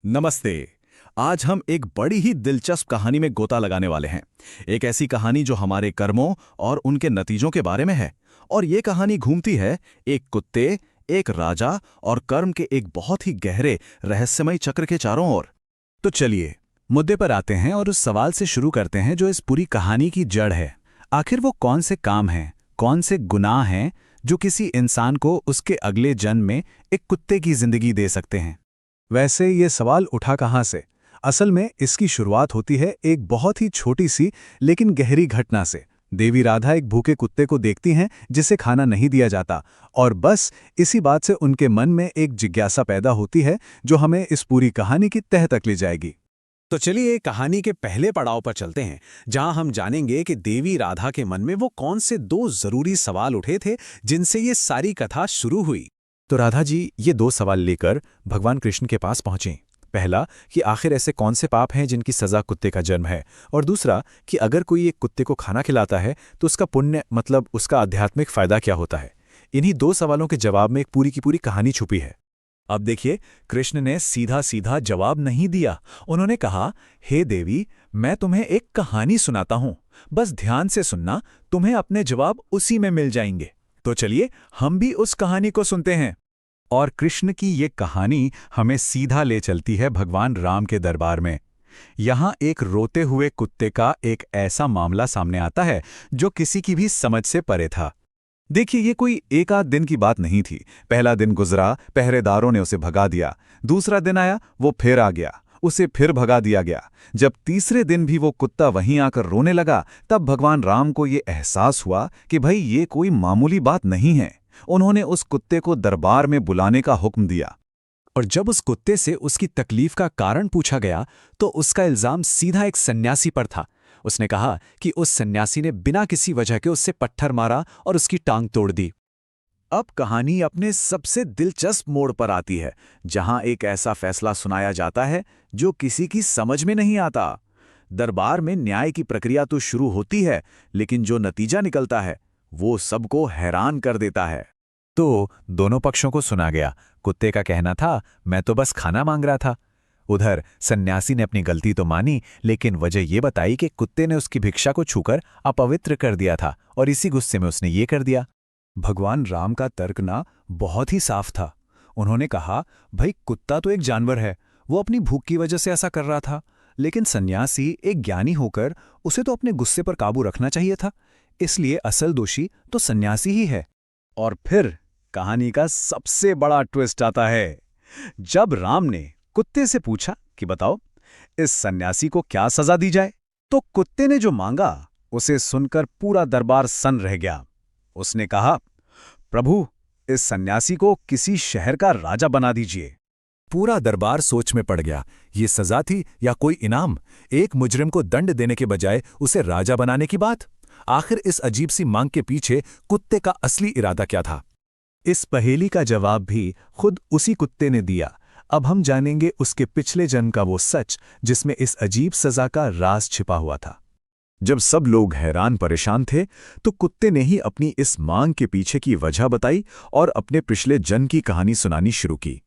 नमस्ते। आज हम एक बड़ी ही दिलचस्प कहानी में गोता लगाने वाले हैं। एक ऐसी कहानी जो हमारे कर्मों और उनके नतीजों के बारे में है। और ये कहानी घूमती है एक कुत्ते, एक राजा और कर्म के एक बहुत ही गहरे रहस्यमय चक्र के चारों ओर। तो चलिए मुद्दे पर आते हैं और उस सवाल से शुरू करते हैं जो इस पूरी कहानी की जड़ है। आखिर वो कौन से काम हैं, कौन से गुनाह हैं जो किसी इंसान को उसके अगले जन्म में एक कुत्ते की जिंदगी दे सकते हैं। वैसे ये सवाल उठा कहाँ से? असल में इसकी शुरुआत होती है एक बहुत ही छोटी सी लेकिन गहरी घटना से। देवी राधा एक भूखे कुत्ते को देखती हैं जिसे खाना नहीं दिया जाता, और बस इसी बात से उनके मन में एक जिज्ञासा पैदा होती है जो हमें इस पूरी कहानी की तह तक ले जाएगी। तो चलिए कहानी के पहले पड़ाव पर चलते हैं, जहां हम जानेंगे कि देवी राधा के मन में वो कौन से दो जरूरी सवाल उठे थे जिनसे ये सारी कथा शुरू हुई। तो राधा जी ये दो सवाल लेकर भगवान कृष्ण के पास पहुंचे। पहला कि आखिर ऐसे कौन से पाप हैं जिनकी सजा कुत्ते का जन्म है, और दूसरा कि अगर कोई एक कुत्ते को खाना खिलाता है तो उसका पुण्य मतलब उसका आध्यात्मिक फायदा क्या होता है। इन्हीं दो सवालों के जवाब में एक पूरी की पूरी कहानी छुपी है। अब देखिए, कृष्ण ने सीधा सीधा जवाब नहीं दिया। उन्होंने कहा, हे देवी, मैं तुम्हें एक कहानी सुनाता हूं, बस ध्यान से सुनना, तुम्हें अपने जवाब उसी में मिल जाएंगे। तो चलिए हम भी उस कहानी को सुनते हैं। और कृष्ण की ये कहानी हमें सीधा ले चलती है भगवान राम के दरबार में। यहाँ एक रोते हुए कुत्ते का एक ऐसा मामला सामने आता है जो किसी की भी समझ से परे था। देखिए, ये कोई एक आध दिन की बात नहीं थी। पहला दिन गुजरा, पहरेदारों ने उसे भगा दिया। दूसरा दिन आया, वो फिर आ गया, उसे फिर भगा दिया गया। जब तीसरे दिन भी वो कुत्ता वहीं आकर रोने लगा, तब भगवान राम को ये एहसास हुआ कि भाई ये कोई मामूली बात नहीं है। उन्होंने उस कुत्ते को दरबार में बुलाने का हुक्म दिया। और जब उस कुत्ते से उसकी तकलीफ का कारण पूछा गया तो उसका इल्जाम सीधा एक सन्यासी पर था। उसने कहा कि उस सन्यासी ने बिना किसी वजह के उससे पत्थर मारा और उसकी टांग तोड़ दी। अब कहानी अपने सबसे दिलचस्प मोड़ पर आती है, जहां एक ऐसा फैसला सुनाया जाता है जो किसी की समझ में नहीं आता। दरबार में न्याय की प्रक्रिया तो शुरू होती है, लेकिन जो नतीजा निकलता है वो सबको हैरान कर देता है। तो दोनों पक्षों को सुना गया। कुत्ते का कहना था, मैं तो बस खाना मांग रहा था। उधर सन्यासी ने अपनी गलती तो मानी, लेकिन वजह ये बताई कि कुत्ते ने उसकी भिक्षा को छूकर अपवित्र कर दिया था, और इसी गुस्से में उसने ये कर दिया। भगवान राम का तर्क ना बहुत ही साफ था। उन्होंने कहा, भाई कुत्ता तो एक जानवर है, वो अपनी भूख की वजह से ऐसा कर रहा था, लेकिन सन्यासी एक ज्ञानी होकर उसे तो अपने गुस्से पर काबू रखना चाहिए था, इसलिए असल दोषी तो सन्यासी ही है। और फिर कहानी का सबसे बड़ा ट्विस्ट आता है, जब राम ने कुत्ते से पूछा कि बताओ इस सन्यासी को क्या सजा दी जाए, तो कुत्ते ने जो मांगा उसे सुनकर पूरा दरबार सन्न रह गया। उसने कहा, प्रभु, इस सन्यासी को किसी शहर का राजा बना दीजिए। पूरा दरबार सोच में पड़ गया। ये सजा थी या कोई इनाम? एक मुजरिम को दंड देने के बजाय उसे राजा बनाने की बात। आखिर इस अजीब सी मांग के पीछे कुत्ते का असली इरादा क्या था? इस पहेली का जवाब भी खुद उसी कुत्ते ने दिया। अब हम जानेंगे उसके पिछले जन्म का वो सच जिसमें इस अजीब सजा का राज छिपा हुआ था। जब सब लोग हैरान परेशान थे, तो कुत्ते ने ही अपनी इस मांग के पीछे की वजह बताई और अपने पिछले जन्म की कहानी सुनानी शुरू की।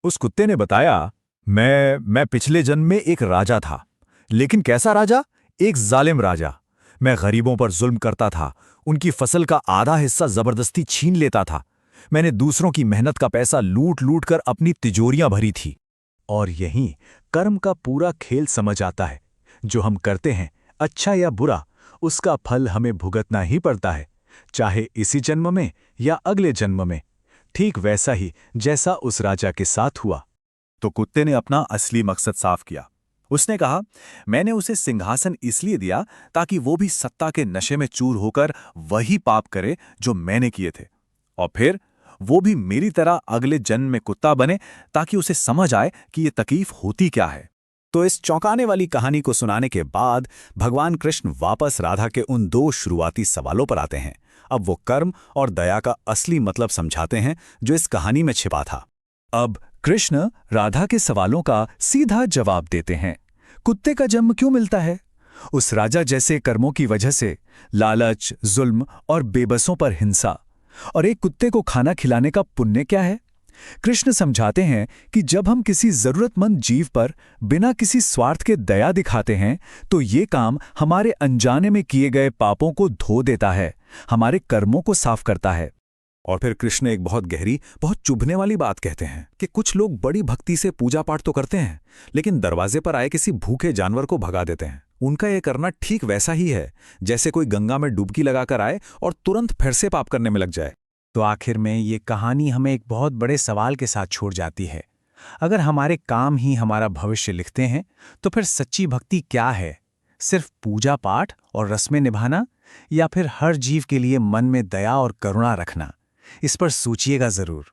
उस कुत्ते ने बताया, मैं पिछले जन्म में एक राजा था। लेकिन कैसा राजा? एक जालिम राजा। मैं गरीबों पर जुल्म करता था, उनकी फसल का आधा हिस्सा जबरदस्ती छीन लेता था। मैंने दूसरों की मेहनत का पैसा लूट लूट कर अपनी तिजोरियां भरी थी। और यहीं कर्म का पूरा खेल समझ आता है। जो हम करते हैं, अच्छा या बुरा, उसका फल हमें भुगतना ही पड़ता है, चाहे इसी जन्म में या अगले जन्म में। ठीक वैसा ही जैसा उस राजा के साथ हुआ। तो कुत्ते ने अपना असली मकसद साफ किया। उसने कहा, मैंने उसे सिंहासन इसलिए दिया ताकि वो भी सत्ता के नशे में चूर होकर वही पाप करे जो मैंने किए थे, और फिर वो भी मेरी तरह अगले जन्म में कुत्ता बने, ताकि उसे समझ आए कि ये तकलीफ होती क्या है। तो इस चौंकाने वाली कहानी को सुनाने के बाद भगवान कृष्ण वापस राधा के उन दो शुरुआती सवालों पर आते हैं। अब वो कर्म और दया का असली मतलब समझाते हैं जो इस कहानी में छिपा था। अब कृष्ण राधा के सवालों का सीधा जवाब देते हैं। कुत्ते का जन्म क्यों मिलता है? उस राजा जैसे कर्मों की वजह से, लालच, जुल्म और बेबसों पर हिंसा। और एक कुत्ते को खाना खिलाने का पुण्य क्या है? कृष्ण समझाते हैं कि जब हम किसी जरूरतमंद जीव पर बिना किसी स्वार्थ के दया दिखाते हैं तो ये काम हमारे अनजाने में किए गए पापों को धो देता है, हमारे कर्मों को साफ करता है। और फिर कृष्ण एक बहुत गहरी, बहुत चुभने वाली बात कहते हैं कि कुछ लोग बड़ी भक्ति से पूजा पाठ तो करते हैं, लेकिन दरवाजे पर आए किसी भूखे जानवर को भगा देते हैं। उनका यह करना ठीक वैसा ही है जैसे कोई गंगा में डुबकी लगाकर आए और तुरंत फिर से पाप करने में लग जाए। तो आखिर में ये कहानी हमें एक बहुत बड़े सवाल के साथ छोड़ जाती है। अगर हमारे काम ही हमारा भविष्य लिखते हैं तो फिर सच्ची भक्ति क्या है? सिर्फ पूजा पाठ और रस्में निभाना, या फिर हर जीव के लिए मन में दया और करुणा रखना? इस पर सोचिएगा जरूर।